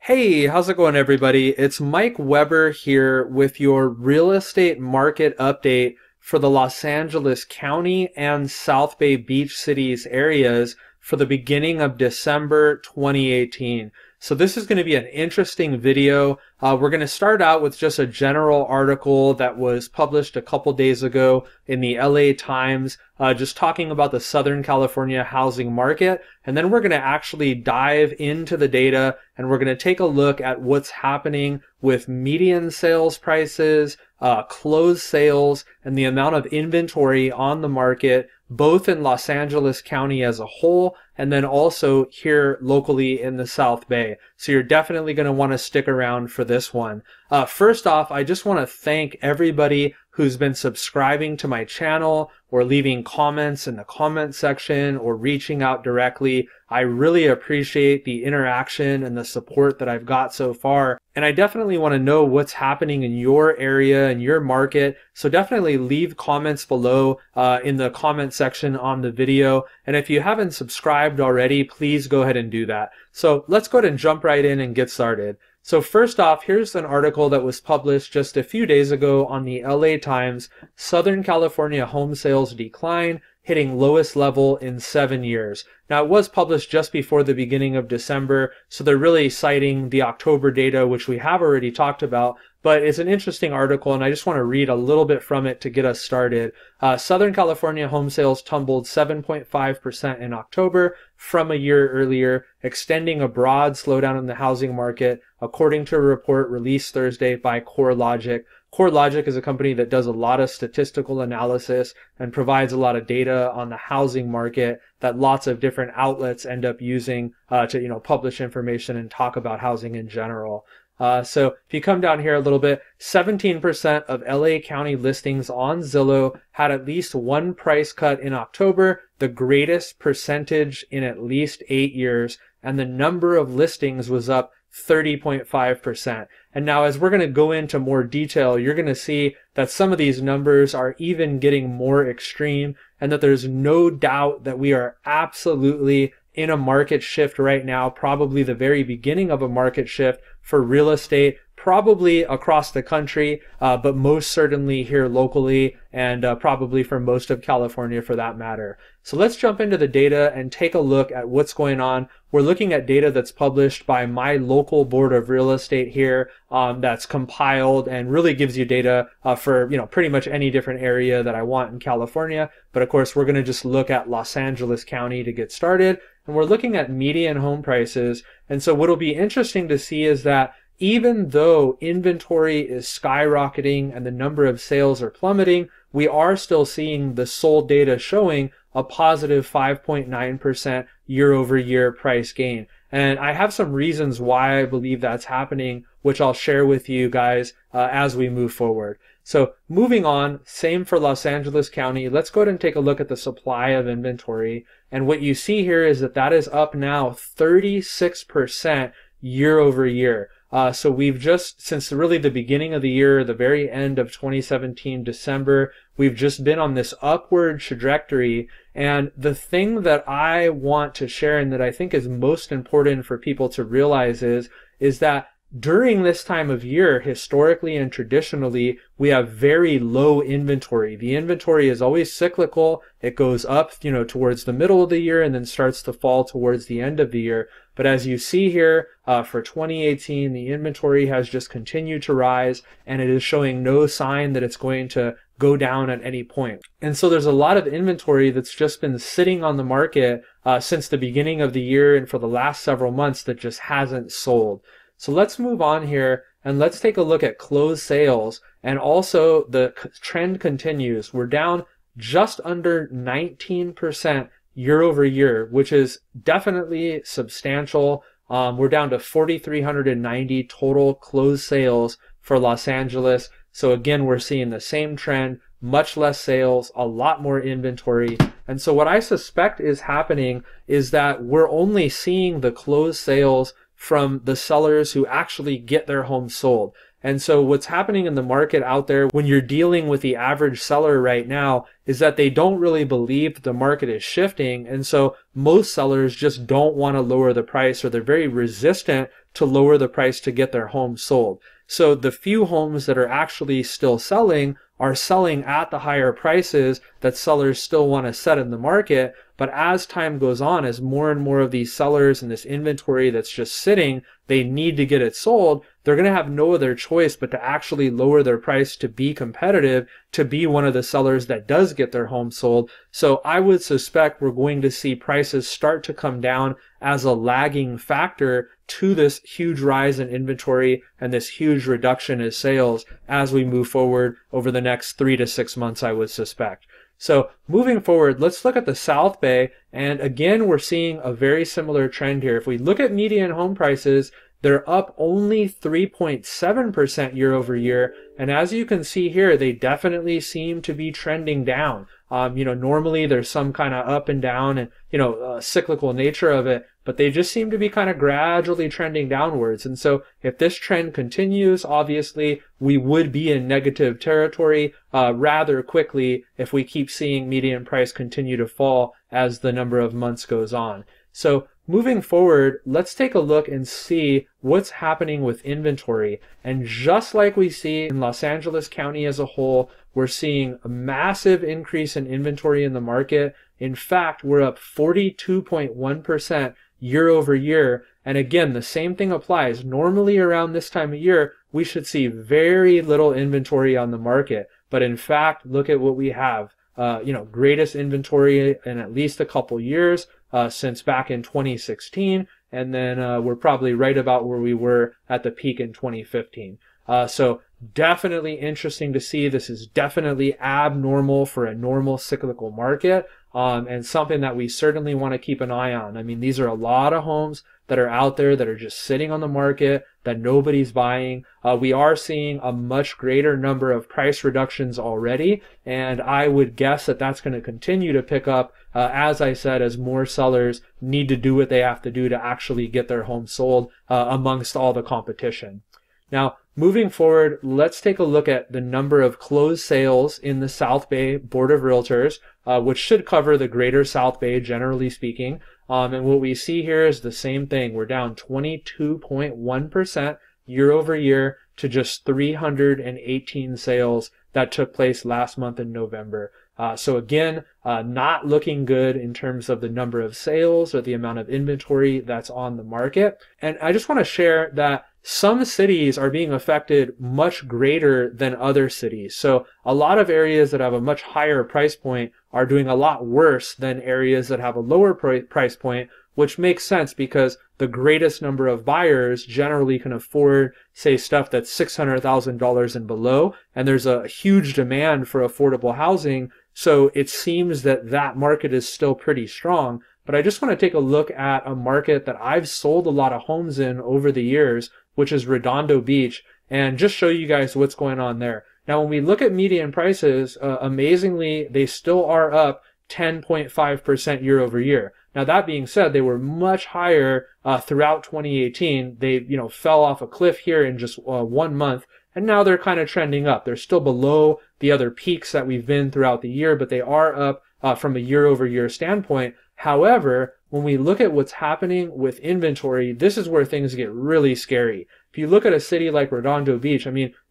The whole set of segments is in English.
Hey, how's it going, everybody? It's Mike Weber here with your real estate market update for the Los Angeles County and South Bay Beach Cities areas for the beginning of December 2018. So this is going to be an interesting video. We're going to start out with just a general article that was published a couple days ago in the LA Times, just talking about the Southern California housing market. And then we're going to actually dive into the data and we're going to take a look at what's happening with median sales prices, closed sales, and the amount of inventory on the market, both in Los Angeles County as a whole, and then also here locally in the South Bay. So you're definitely going to want to stick around for this one. First off, I just want to thank everybody who's been subscribing to my channel or leaving comments in the comment section or reaching out directly. I really appreciate the interaction and the support that I've got so far. And I definitely want to know what's happening in your area and your market. So definitely leave comments below in the comment section on the video. And if you haven't subscribed already, please go ahead and do that. So let's go ahead and jump right in and get started. So first off, here's an article that was published just a few days ago on the LA Times. Southern California home sales decline, hitting lowest level in 7 years. Now, it was published just before the beginning of December, so they're really citing the October data, which we have already talked about, but it's an interesting article, and I just want to read a little bit from it to get us started. Southern California home sales tumbled 7.5% in October from a year earlier, extending a broad slowdown in the housing market, according to a report released Thursday by CoreLogic. CoreLogic is a company that does a lot of statistical analysis and provides a lot of data on the housing market that lots of different outlets end up using to publish information and talk about housing in general. So if you come down here a little bit, 17% of LA County listings on Zillow had at least one price cut in October, the greatest percentage in at least 8 years, and the number of listings was up 30.5%. And now as we're going to go into more detail, you're going to see that some of these numbers are even getting more extreme and that there's no doubt that we are absolutely in a market shift right now, probably the very beginning of a market shift for real estate, probably across the country, but most certainly here locally and probably for most of California for that matter. So let's jump into the data and take a look at what's going on. We're looking at data that's published by my local board of real estate here, that's compiled and really gives you data for pretty much any different area that I want in California. But of course, we're going to just look at Los Angeles County to get started. And we're looking at median home prices. And so what'll be interesting to see is that even though inventory is skyrocketing and the number of sales are plummeting, we are still seeing the sold data showing a positive 5.9% year-over-year price gain. And I have some reasons why I believe that's happening, which I'll share with you guys as we move forward. So moving on, same for Los Angeles County. Let's go ahead and take a look at the supply of inventory. And what you see here is that is up now 36% year over year. So we've just, since really the beginning of the year, the very end of 2017, December, we've just been on this upward trajectory. And the thing that I want to share and that I think is most important for people to realize is that during this time of year, historically and traditionally, we have very low inventory. The inventory is always cyclical. It goes up, towards the middle of the year and then starts to fall towards the end of the year. But as you see here, for 2018, the inventory has just continued to rise and it is showing no sign that it's going to go down at any point. And so there's a lot of inventory that's just been sitting on the market since the beginning of the year and for the last several months that just hasn't sold. So let's move on here and let's take a look at closed sales. And also the trend continues. We're down just under 19% year over year, which is definitely substantial. We're down to 4,390 total closed sales for Los Angeles. So again, we're seeing the same trend, much less sales, a lot more inventory. And so what I suspect is happening is that we're only seeing the closed sales from the sellers who actually get their home sold. And so what's happening in the market out there when you're dealing with the average seller right now is that they don't really believe that the market is shifting. And so most sellers just don't want to lower the price, or they're very resistant to lower the price to get their home sold. So the few homes that are actually still selling are selling at the higher prices that sellers still want to set in the market. But as time goes on, as more and more of these sellers and this inventory that's just sitting, they need to get it sold, they're going to have no other choice but to actually lower their price to be competitive, to be one of the sellers that does get their home sold. So I would suspect we're going to see prices start to come down as a lagging factor to this huge rise in inventory and this huge reduction in sales as we move forward over the next 3 to 6 months, I would suspect. So moving forward, let's look at the South Bay. And again, we're seeing a very similar trend here. If we look at median home prices, they're up only 3.7% year over year. And as you can see here, they definitely seem to be trending down. Normally there's some kind of up and down and, cyclical nature of it, but they just seem to be kind of gradually trending downwards. And so if this trend continues, obviously we would be in negative territory rather quickly if we keep seeing median price continue to fall as the number of months goes on. So moving forward, let's take a look and see what's happening with inventory. And just like we see in Los Angeles County as a whole, we're seeing a massive increase in inventory in the market. In fact, we're up 42.1% year over year. And again, the same thing applies. Normally around this time of year, we should see very little inventory on the market. But in fact, look at what we have. Greatest inventory in at least a couple years since back in 2016. And then we're probably right about where we were at the peak in 2015. So definitely interesting to see. This is definitely abnormal for a normal cyclical market, and something that we certainly want to keep an eye on. I mean, these are a lot of homes that are out there that are just sitting on the market that nobody's buying. We are seeing a much greater number of price reductions already, and I would guess that that's going to continue to pick up, as I said, as more sellers need to do what they have to do to actually get their home sold amongst all the competition. Now, moving forward, let's take a look at the number of closed sales in the South Bay Board of Realtors, which should cover the greater South Bay, generally speaking. And what we see here is the same thing. We're down 22.1% year over year to just 318 sales that took place last month in November. So again, not looking good in terms of the number of sales or the amount of inventory that's on the market. And I just want to share that some cities are being affected much greater than other cities. So a lot of areas that have a much higher price point are doing a lot worse than areas that have a lower price point, which makes sense because the greatest number of buyers generally can afford, say, stuff that's $600,000 and below, and there's a huge demand for affordable housing. So it seems that that market is still pretty strong. But I just want to take a look at a market that I've sold a lot of homes in over the years, which is Redondo Beach, and just show you guys what's going on there. Now, when we look at median prices, amazingly, they still are up 10.5% year over year. Now, that being said, they were much higher throughout 2018. They, fell off a cliff here in just 1 month, and now they're kind of trending up. They're still below the other peaks that we've been throughout the year, but they are up from a year over year standpoint. However, when we look at what's happening with inventory, this is where things get really scary. If you look at a city like Redondo Beach,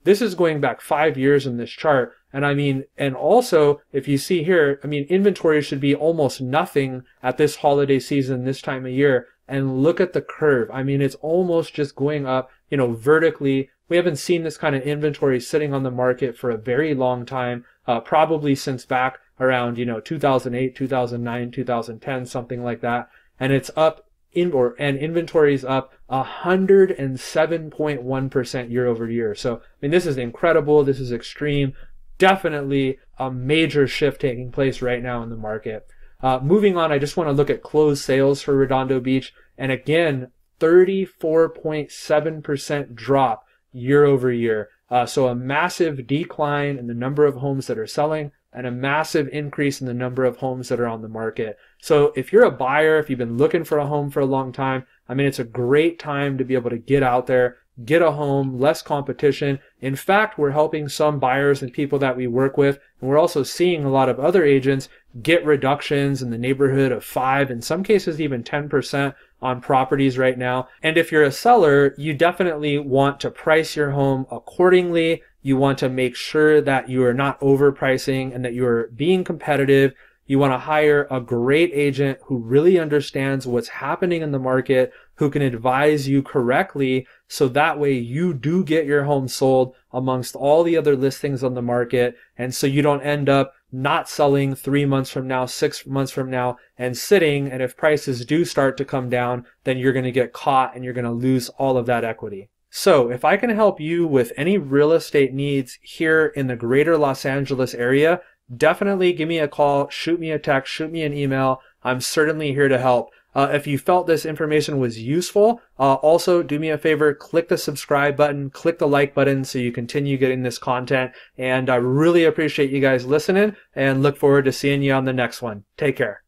this is going back 5 years in this chart. And also, if you see here, inventory should be almost nothing at this holiday season, this time of year. And look at the curve. It's almost just going up, vertically. We haven't seen this kind of inventory sitting on the market for a very long time, probably since back around, 2008, 2009, 2010, something like that. And it's up and inventory is up 107.1% year over year. So, this is incredible. This is extreme. Definitely a major shift taking place right now in the market. Moving on, I just want to look at closed sales for Redondo Beach. And again, 34.7% drop year over year. So a massive decline in the number of homes that are selling and a massive increase in the number of homes that are on the market. So if you're a buyer, if you've been looking for a home for a long time, it's a great time to be able to get out there, get a home, less competition. In fact, we're helping some buyers and people that we work with, and we're also seeing a lot of other agents get reductions in the neighborhood of 5, in some cases even 10% on properties right now. And if you're a seller, you definitely want to price your home accordingly. You want to make sure that you are not overpricing and that you're being competitive. You want to hire a great agent who really understands what's happening in the market, who can advise you correctly, so that way you do get your home sold amongst all the other listings on the market, and so you don't end up not selling 3 months from now, 6 months from now, and sitting, and if prices do start to come down, then you're going to get caught and you're going to lose all of that equity. So if I can help you with any real estate needs here in the greater Los Angeles area, definitely give me a call, shoot me a text, shoot me an email. I'm certainly here to help. If you felt this information was useful, also do me a favor, click the subscribe button, click the like button so you continue getting this content. And I really appreciate you guys listening and look forward to seeing you on the next one. Take care.